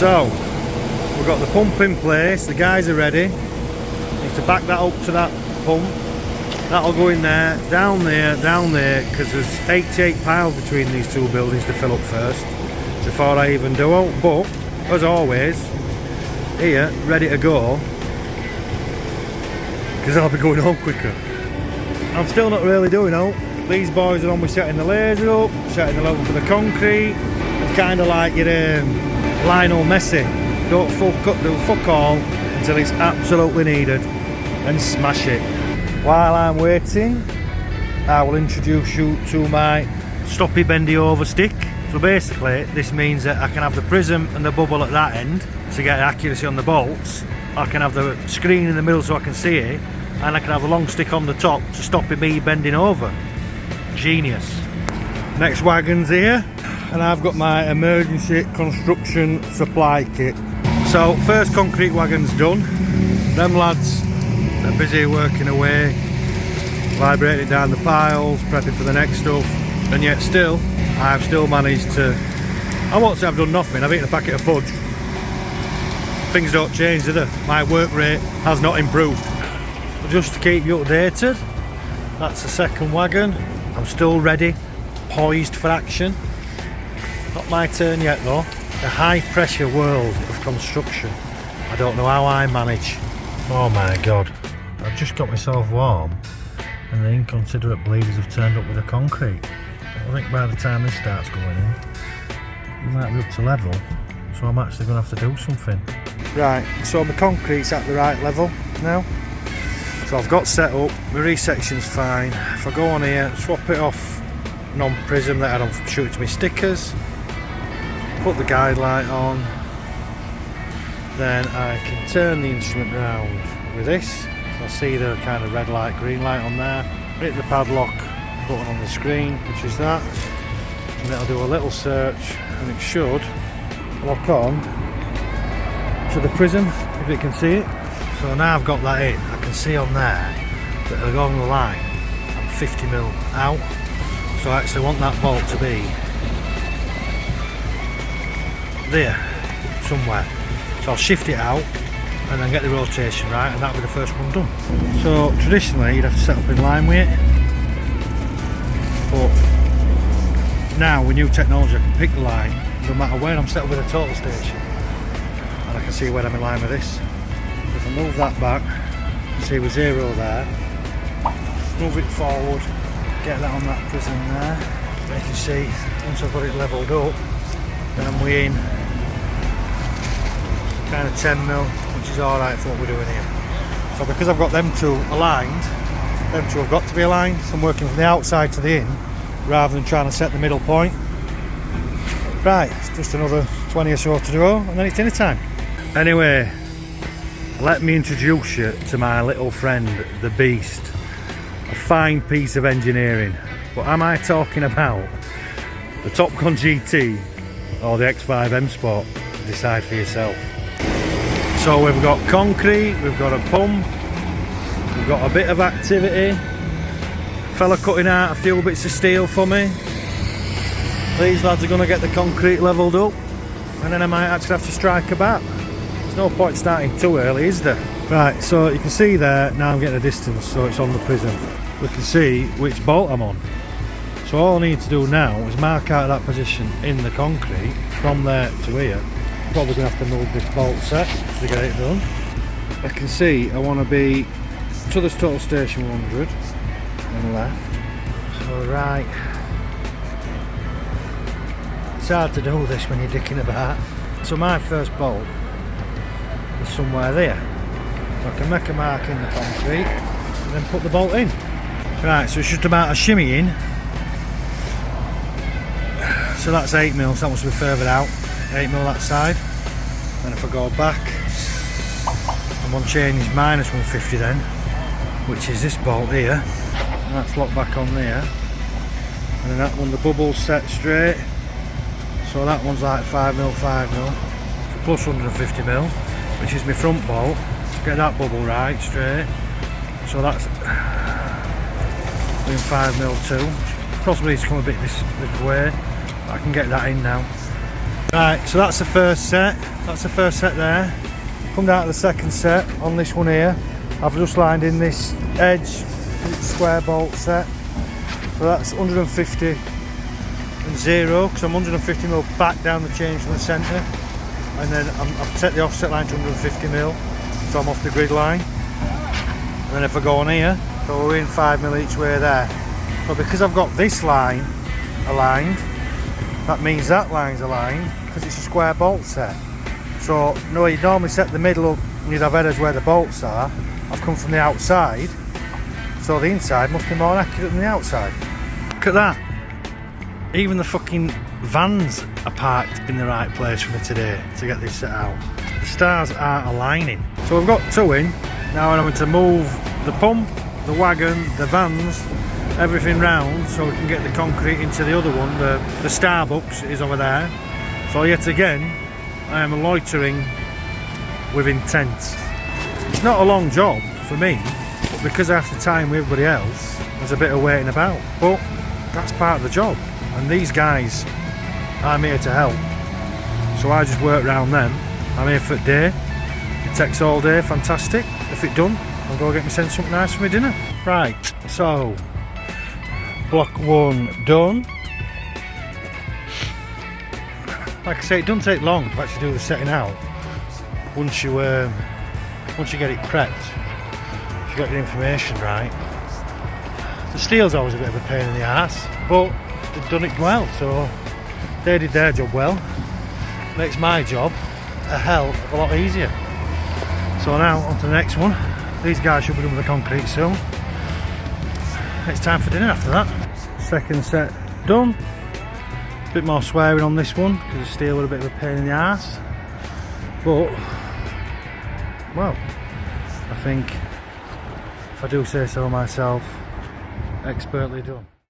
So we've got the pump in place, the guys are ready. Need to back that up to that pump. That'll go in there, down there, because there's 88 piles between these two buildings to fill up first before I even do it. But as always, here, ready to go, because I'll be going home quicker. I'm still not really doing out. These boys are on with setting the laser up, setting the level for the concrete. It's kind of like your Lionel Messi. Don't do fuck all until it's absolutely needed and smash it. While I'm waiting, I will introduce you to my stoppy bendy over stick. So basically this means that I can have the prism and the bubble at that end to get accuracy on the bolts. I can have the screen in the middle so I can see it, and I can have a long stick on the top to stop me bending over. Genius. Next wagon's here, and I've got my emergency construction supply kit. So first concrete wagon's done. Them lads are busy working away, vibrating down the piles, prepping for the next stuff, and yet still I've still managed to, I won't say I've done nothing, I've eaten a packet of fudge. Things don't change, do they? My work rate has not improved. But just to keep you updated, that's the second wagon. I'm still ready, poised for action. Not my turn yet though. The high pressure world of construction. I don't know how I manage. Oh my god, I've just got myself warm and the inconsiderate bleeders have turned up with the concrete. I think by the time this starts going in, we might be up to level, so I'm actually going to have to do something. Right, so my concrete's at the right level now. So I've got set up, my resection's fine. If I go on here, swap it off non-prism that I don't shoot it to my stickers, put the guide light on, then I can turn the instrument round with this. So I'll see the kind of red light, green light on there. Hit the padlock button on the screen, which is that, and it'll do a little search and it should lock on to the prism if it can see it. So now I've got that in, I can see on there that along the line I'm 50mm out, so I actually want that bolt to be there somewhere. So I'll shift it out and then get the rotation right, and that'll be the first one done. So traditionally you'd have to set up in line with it, but now with new technology I can pick the line no matter where I'm set up with a total station, and I can see where I'm in line with this. If I move that back, see we're zero there, move it forward, get that on that prism there, and you can see once I've got it levelled up, then we're in kind of 10mm, which is alright for what we're doing here. So because I've got them two aligned, them two have got to be aligned, so I'm working from the outside to the in rather than trying to set the middle point. Right, it's just another 20 or so to do and then it's dinner time. Anyway, let me introduce you to my little friend, the Beast. A fine piece of engineering. But am I talking about the Topcon GT or the X5 M Sport? Decide for yourself. So we've got concrete, we've got a pump, we've got a bit of activity, fella cutting out a few bits of steel for me. These lads are going to get the concrete levelled up, and then I might actually have to strike a bat. There's no point starting too early, is there? Right, so you can see there, now I'm getting a distance, so it's on the prism. We can see which bolt I'm on. So all I need to do now is mark out that position in the concrete, from there to here. Probably going to have to move this bolt set to get it done. I can see I want to be to this total station 100 and left. So right, it's hard to do this when you're dicking about. So my first bolt is somewhere there. So I can make a mark in the concrete and then put the bolt in. Right, so it's just about a shimmy in. So that's 8mm, so that must be further out. 8mm that side. And if I go back, I'm on chain is minus 150 then, which is this bolt here. And that's locked back on there. And then that one, the bubble's set straight. So that one's like 5mm, 5mm. So plus 150mm, which is my front bolt. To get that bubble right, straight. So that's doing 5mm too. Possibly it's come a bit this way. I can get that in now. Right, so that's the first set. That's the first set there. Come down to the second set on this one here. I've just lined in this edge square bolt set. So that's 150 and 0, because I'm 150 mil back down the change from the centre. And then I've set the offset line to 150 mil, so I'm off the grid line. And then if I go on here, so we're in 5 mil each way there. So because I've got this line aligned, that means that line's aligned, because it's a square bolt set. So no, you'd normally set the middle up and you'd have headers where the bolts are. I've come from the outside, so the inside must be more accurate than the outside. Look at that. Even the fucking vans are parked in the right place for me today to get this set out. The stars aren't aligning. So we've got two in. Now I'm having to move the pump, the wagon, the vans, everything round so we can get the concrete into the other one. The Starbucks is over there. So yet again, I am loitering with intent. It's not a long job for me, but because I have to time with everybody else, there's a bit of waiting about. But that's part of the job. And these guys, I'm here to help. So I just work around them. I'm here for a day. It takes all day, fantastic. If it's done, I'll go get myself something nice for my dinner. Right, so block 1 done. Like I say, it doesn't take long to actually do the setting out. Once you get it prepped, if you got your information right. The steel's always a bit of a pain in the arse, but they've done it well, so they did their job well. Makes my job a hell of a lot easier. So now on to the next one. These guys should be done with the concrete soon. It's time for dinner after that. Second set done. A bit more swearing on this one because the steel was a bit of a pain in the arse. But, well, I think, if I do say so myself, expertly done.